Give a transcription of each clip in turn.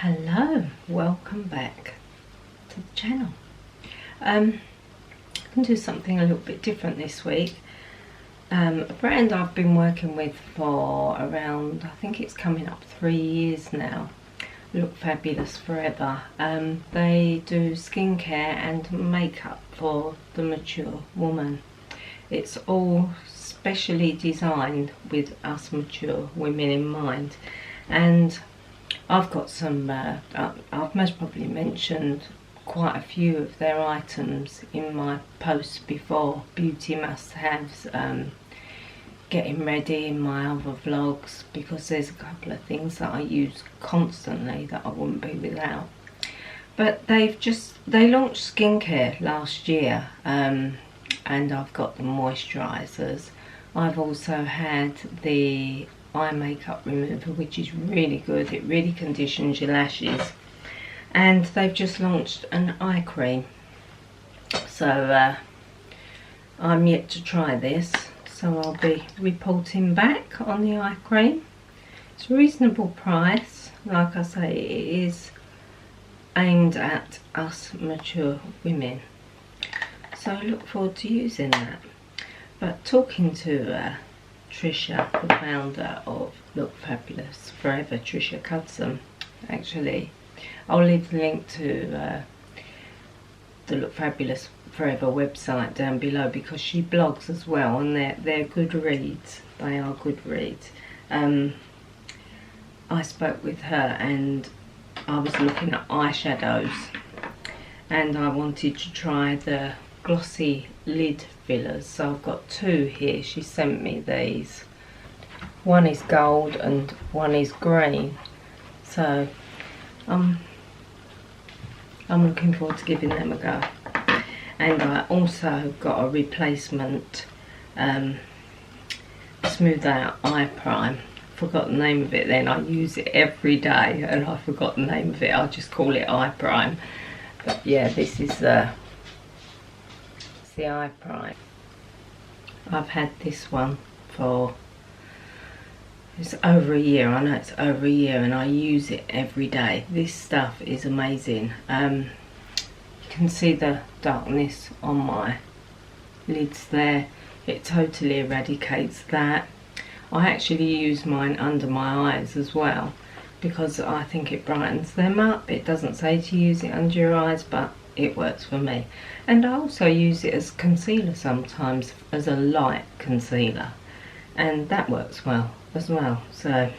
Hello, welcome back to the channel. I can do something a little bit different this week. A brand I've been working with for around, I think it's coming up 3 years now, Look Fabulous Forever. They do skincare and makeup for the mature woman. It's all specially designed with us mature women in mind, and I've got some, I've most probably mentioned quite a few of their items in my posts before, beauty must-haves, getting ready in my other vlogs, because there's a couple of things that I use constantly that I wouldn't be without. But they launched skincare last year, and I've got the moisturisers. I've also had the eye makeup remover, which is really good. It really conditions your lashes, and they've just launched an eye cream, so I'm yet to try this, so I'll be reporting back on the eye cream. It's a reasonable price. Like I say, it is aimed at us mature women, so I look forward to using that. But talking to Trisha, the founder of Look Fabulous Forever, Trisha Cudson, actually, I'll leave the link to the Look Fabulous Forever website down below, because she blogs as well, and they're good reads. They are good reads. I spoke with her and I was looking at eyeshadows, and I wanted to try the glossy lid fillers, so I've got two here. She sent me these. One is gold and one is green, so I'm looking forward to giving them a go. And I also got a replacement smooth out eye prime. Forgot the name of it then. I use it every day and I forgot the name of it. I just call it eye prime. But yeah, this is the eye prime. I've had this one for, it's over a year. I know it's over a year, and I use it every day. This stuff is amazing. You can see the darkness on my lids there. It totally eradicates that. I actually use mine under my eyes as well, because I think it brightens them up. It doesn't say to use it under your eyes, but it works for me. And I also use it as concealer sometimes, as a light concealer, and that works well as well. So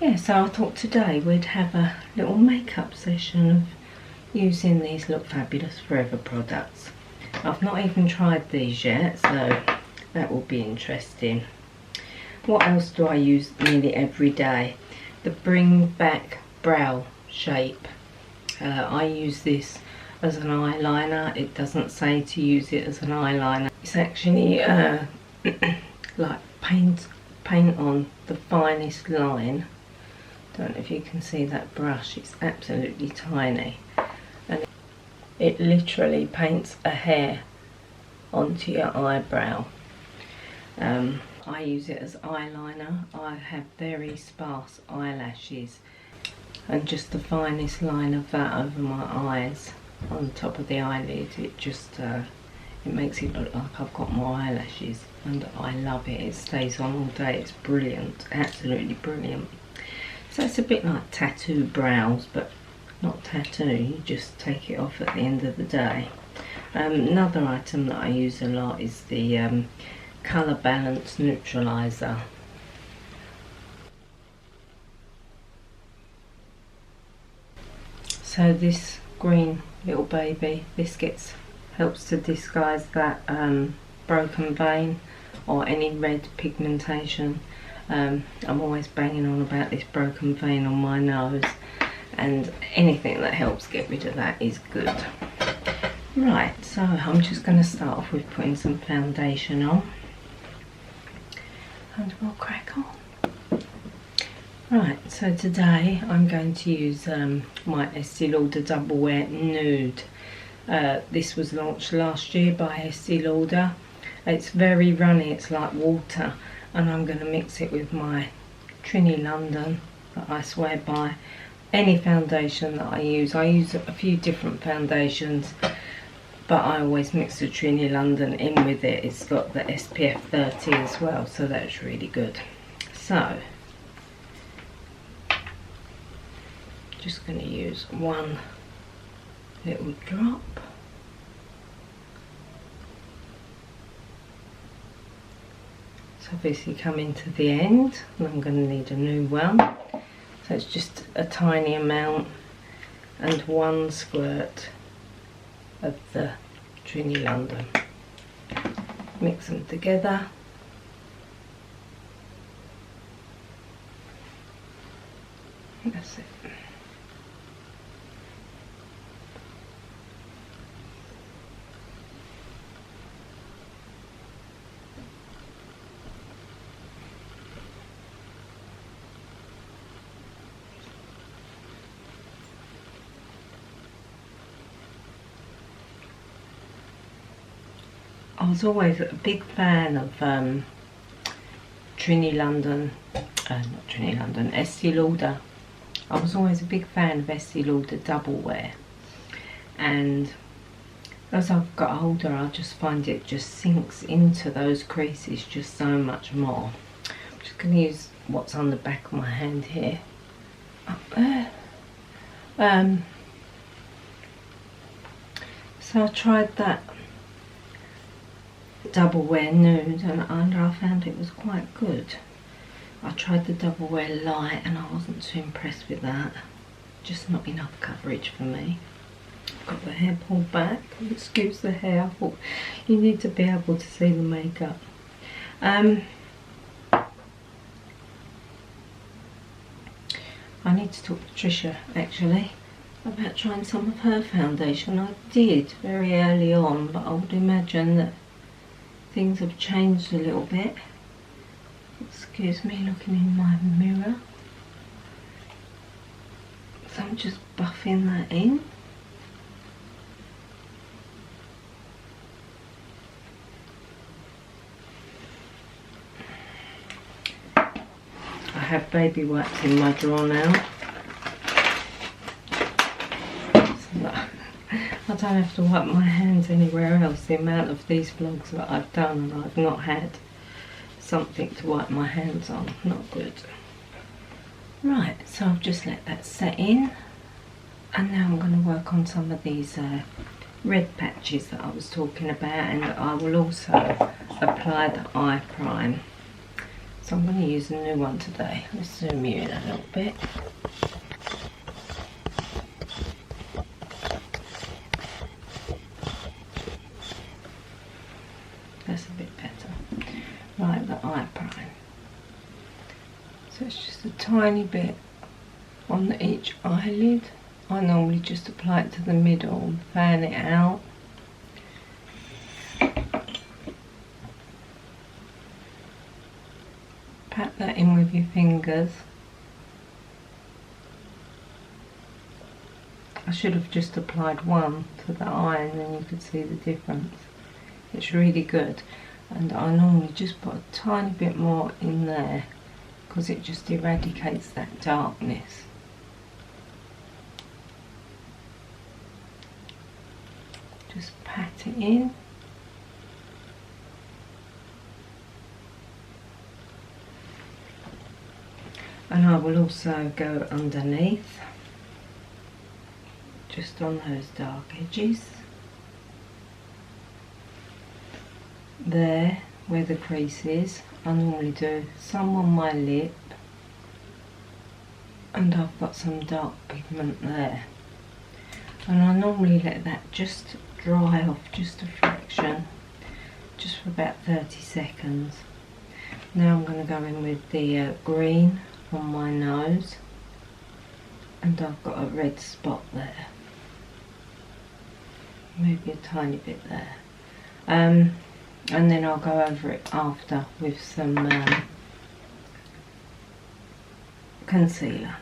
yeah, so I thought today we'd have a little makeup session of using these Look Fabulous Forever products. I've not even tried these yet, so that will be interesting. What else do I use nearly every day? The Bring Back Brow Shape. I use this as an eyeliner. It doesn't say to use it as an eyeliner. It's actually like paint on the finest line. Don't know if you can see that brush. It's absolutely tiny, and it literally paints a hair onto your eyebrow. I use it as eyeliner. I have very sparse eyelashes, and just the finest line of that over my eyes on the top of the eyelid. It just it makes it look like I've got more eyelashes, and I love it. It stays on all day. It's brilliant, absolutely brilliant. So it's a bit like tattoo brows, but not tattoo. You just take it off at the end of the day. Another item that I use a lot is the Colour Balance Neutralizer. So this green little baby, this helps to disguise that broken vein or any red pigmentation. I'm always banging on about this broken vein on my nose, and anything that helps get rid of that is good. Right, so I'm just going to start off with putting some foundation on, and we'll crack on. Right, so today I'm going to use my Estee Lauder Double Wear Nude. This was launched last year by Estee Lauder. It's very runny, it's like water, and I'm going to mix it with my Trini London that I swear by, any foundation that I use a few different foundations, but I always mix the Trini London in with it. It's got the SPF 30 as well, so that's really good. So just going to use one little drop. It's obviously coming to the end and I'm going to need a new one. So it's just a tiny amount and one squirt of the Trini London. Mix them together. That's it. I was always a big fan of Trini London, not Trini London, Estee Lauder. I was always a big fan of Estee Lauder Double Wear, and as I've got older I just find it just sinks into those creases just so much more. I'm just going to use what's on the back of my hand here, up there. So I tried that Double Wear Nude and I found it was quite good. I tried the Double Wear Light and I wasn't too impressed with that. Just not enough coverage for me. I've got the hair pulled back. Excuse the hair. I thought you need to be able to see the makeup. I need to talk to Trisha actually about trying some of her foundation. I did very early on, but I would imagine that things have changed a little bit. Excuse me looking in my mirror. So I'm just buffing that in. I have baby wipes in my drawer now. I don't have to wipe my hands anywhere else. The amount of these vlogs that I've done and I've not had something to wipe my hands on. Not good. Right, so I've just let that set in, and now I'm going to work on some of these red patches that I was talking about, and I will also apply the eye prime. So I'm going to use a new one today. Let's zoom you in a little bit. That's a bit better. Right, the eye prime. So it's just a tiny bit on each eyelid. I normally just apply it to the middle and fan it out. Pat that in with your fingers. I should have just applied one to the eye and then you could see the difference. It's really good, and I normally just put a tiny bit more in there because it just eradicates that darkness. Just pat it in. And I will also go underneath, just on those dark edges. There, where the crease is, I normally do some on my lip, and I've got some dark pigment there. And I normally let that just dry off just a fraction, just for about 30 seconds. Now I'm going to go in with the green on my nose, and I've got a red spot there, maybe a tiny bit there. And then I'll go over it after with some concealer.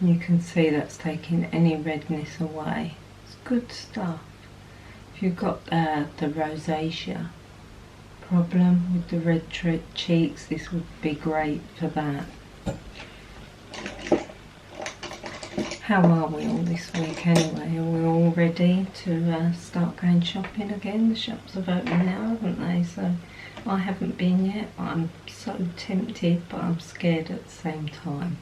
You can see that's taking any redness away. It's good stuff. If you've got the rosacea problem with the red cheeks, this would be great for that. How are we all this week anyway? Are we all ready to start going shopping again? The shops have opened now, haven't they? So I haven't been yet. I'm so tempted, but I'm scared at the same time.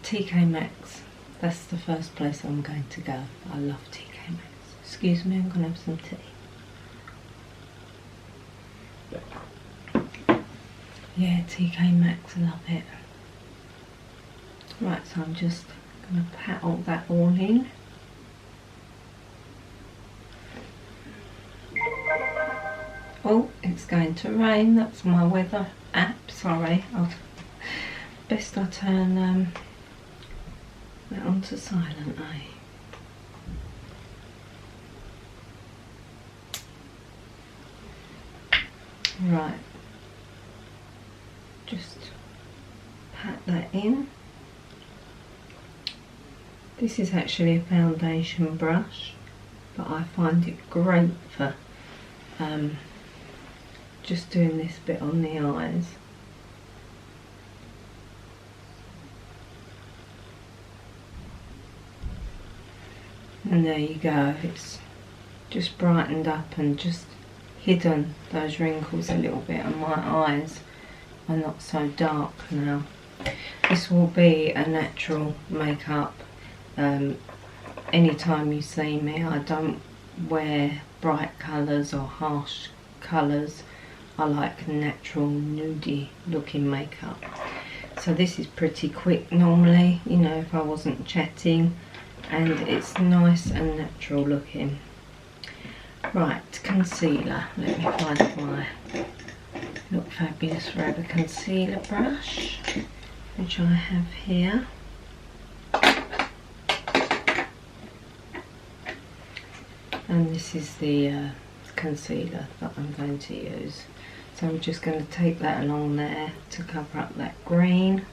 TK Maxx, that's the first place I'm going to go. I love TK Maxx. Excuse me, I'm going to have some tea. Yeah, TK Maxx, I love it. Right, so I'm just going to pat all that all in. Oh, it's going to rain. That's my weather app. Sorry. Best I turn that onto silent, eh? Right. Just pat that in. This is actually a foundation brush, but I find it great for just doing this bit on the eyes. And there you go, it's just brightened up and just hidden those wrinkles a little bit, and my eyes are not so dark now. This will be a natural makeup. Anytime you see me, I don't wear bright colours or harsh colours. I like natural nudie looking makeup. So this is pretty quick normally, you know, if I wasn't chatting, and it's nice and natural looking. Right, concealer. Let me find my Look Fabulous Forever concealer brush, which I have here. And this is the concealer that I'm going to use. So I'm just going to take that along there to cover up that green.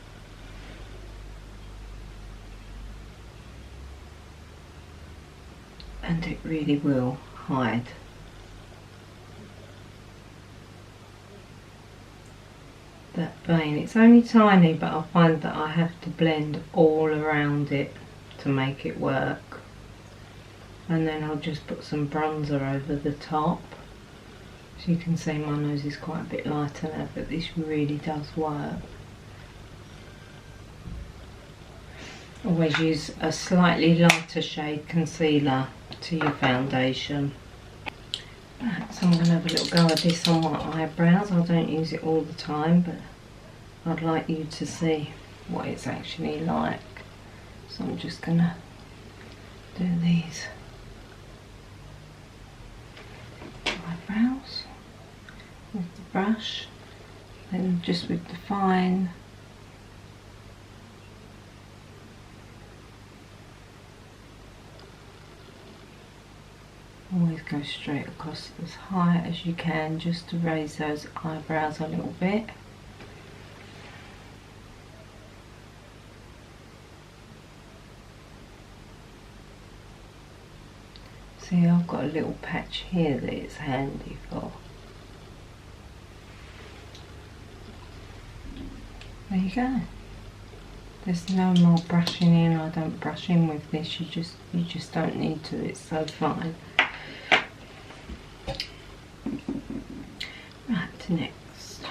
And it really will hide that vein. It's only tiny, but I find that I have to blend all around it to make it work. And then I'll just put some bronzer over the top. So you can see my nose is quite a bit lighter now, but this really does work. Always use a slightly lighter shade concealer to your foundation. Right, so I'm going to have a little go of this on my eyebrows. I don't use it all the time, but I'd like you to see what it's actually like. So I'm just going to do these eyebrows with the brush, then just with the fine always go straight across as high as you can, just to raise those eyebrows a little bit. See, I've got a little patch here that it's handy for. There you go. There's no more brushing in. I don't brush in with this. You just don't need to. It's so fine. Right, next.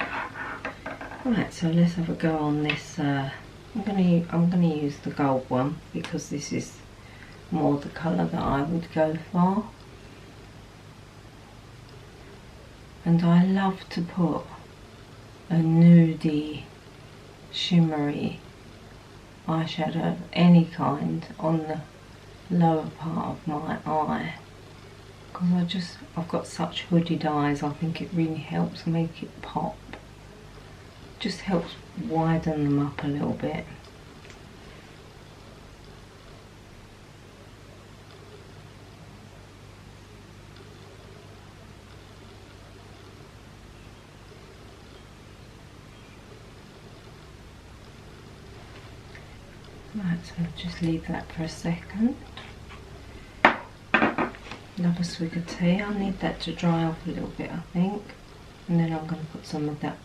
Right, so let's have a go on this. I'm gonna use the gold one because this is more the colour that I would go for. And I love to put a nudie, shimmery eyeshadow of any kind on the lower part of my eye, because I've got such hooded eyes. I think it really helps make it pop. Just helps widen them up a little bit. Right, so just leave that for a second. Another swig of tea. I need that to dry off a little bit, I think. And then I'm going to put some of that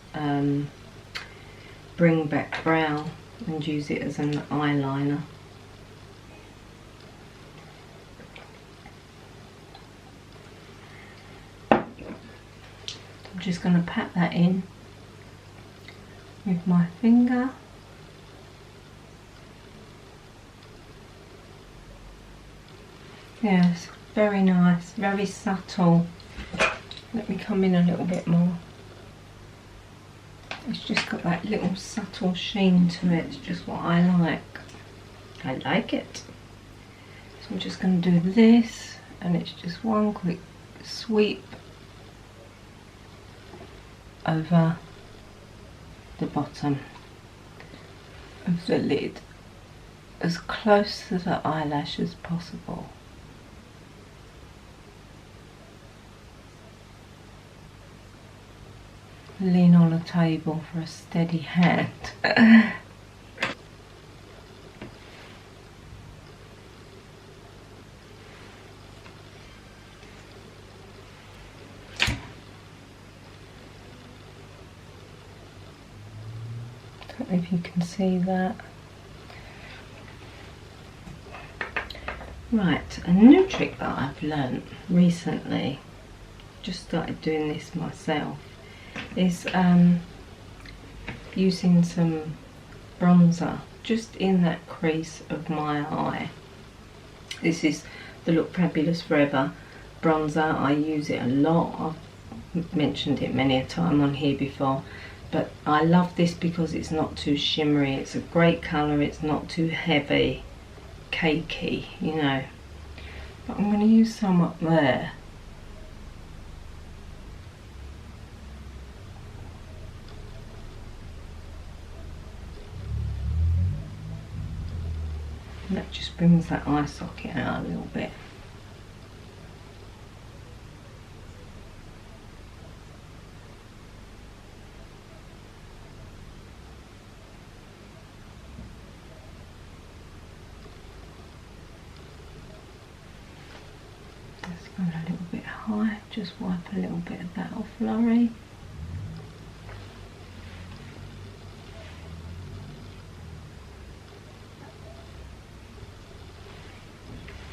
Bring Back Brown and use it as an eyeliner. I'm just going to pat that in with my finger. Yes, very nice, very subtle. Let me come in a little bit more. It's just got that little subtle sheen to it. It's just what I like. I like it. So I'm just going to do this, and it's just one quick sweep over the bottom of the lid, as close to the eyelash as possible. Lean on a table for a steady hand. Don't know if you can see that. Right, a new trick that I've learnt recently, just started doing this myself, is using some bronzer just in that crease of my eye. This is the Look Fabulous Forever bronzer. I use it a lot. I've mentioned it many a time on here before, but I love this because it's not too shimmery. It's a great colour. It's not too heavy, cakey, you know. But I'm going to use some up there. And that just brings that eye socket out a little bit. That's gone a little bit high. Just wipe a little bit of that off, Laurie.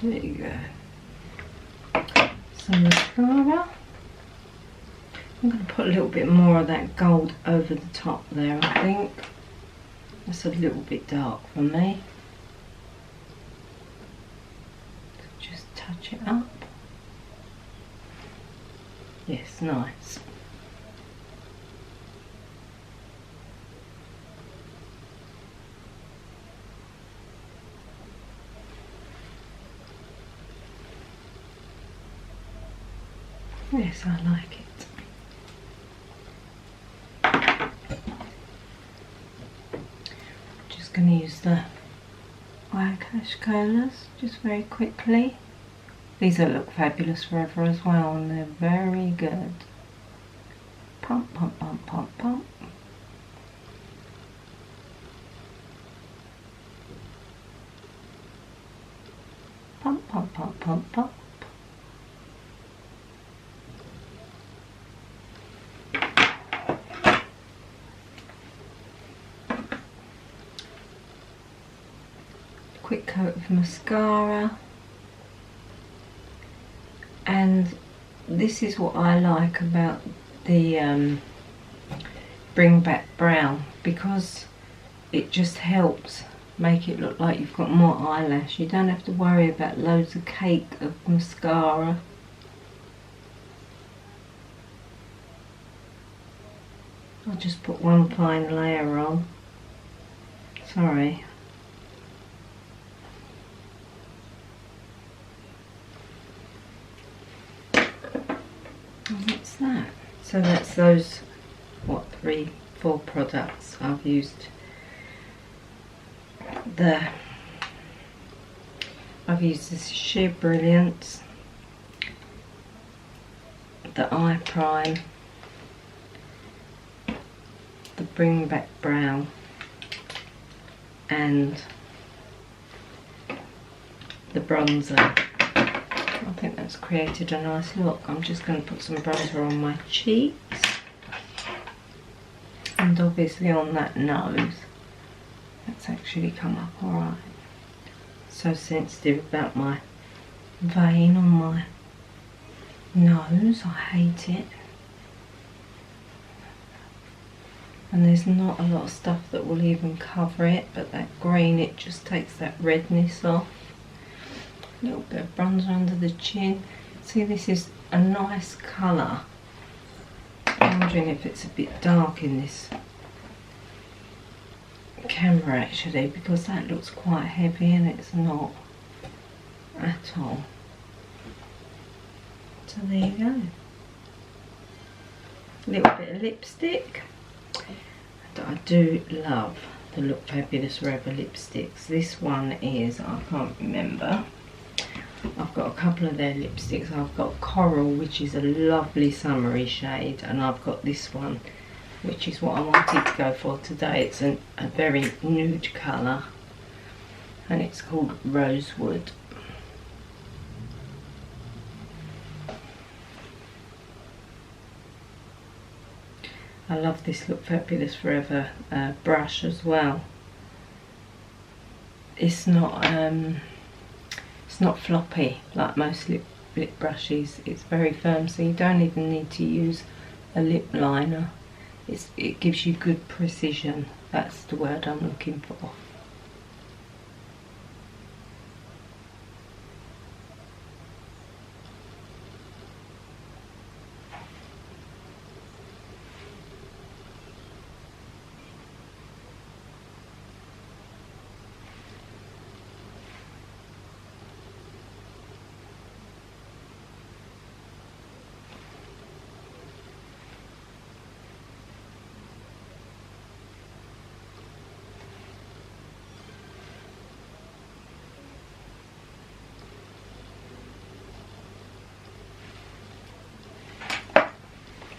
There you go. Some mascara. I'm going to put a little bit more of that gold over the top there, I think. That's a little bit dark for me. Just touch it up. Yes, nice. Yes, I like it. Just going to use the eyelash curlers just very quickly. These will Look Fabulous Forever as well, and they're very good. Pump, pump, pump, pump, pump. Pump, pump, pump, pump, pump. Quick coat of mascara, and this is what I like about the Bring Back Brown, because it just helps make it look like you've got more eyelash. You don't have to worry about loads of cake of mascara. I'll just put one fine layer on. Sorry. What's that? So that's those, what, 3, 4 products I've used. I've used this Sheer Brilliance, the Eye Prime, the Bring Back Brown, and the bronzer. I think that's created a nice look. I'm just going to put some bronzer on my cheeks. and obviously on that nose, that's actually come up alright. So sensitive about my vein on my nose, I hate it. And there's not a lot of stuff that will even cover it, but that green, it just takes that redness off. A little bit of bronzer under the chin. See, this is a nice colour. I'm wondering if it's a bit dark in this camera actually, because that looks quite heavy and it's not at all. So there you go. A little bit of lipstick. And I do love the Look Fabulous Forever lipsticks. This one is, I can't remember. I've got a couple of their lipsticks. I've got Coral, which is a lovely summery shade, and I've got this one, which is what I wanted to go for today. It's a very nude colour, and it's called Rosewood. I love this Look Fabulous Forever brush as well. It's not floppy like most lip brushes. It's very firm, so you don't even need to use a lip liner. It gives you good precision. That's the word I'm looking for.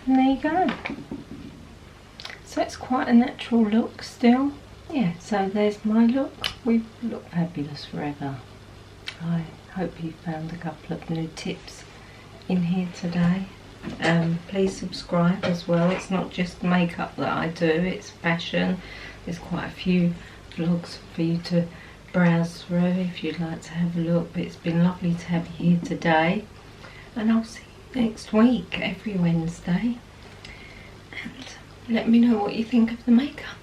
And there you go. So it's quite a natural look still. Yeah, so there's my look. We Look Fabulous Forever. I hope you found a couple of new tips in here today. Please subscribe as well. It's not just makeup that I do, it's fashion. There's quite a few vlogs for you to browse through if you'd like to have a look. But it's been lovely to have you here today, and I'll see you next week, every Wednesday. And let me know what you think of the makeup.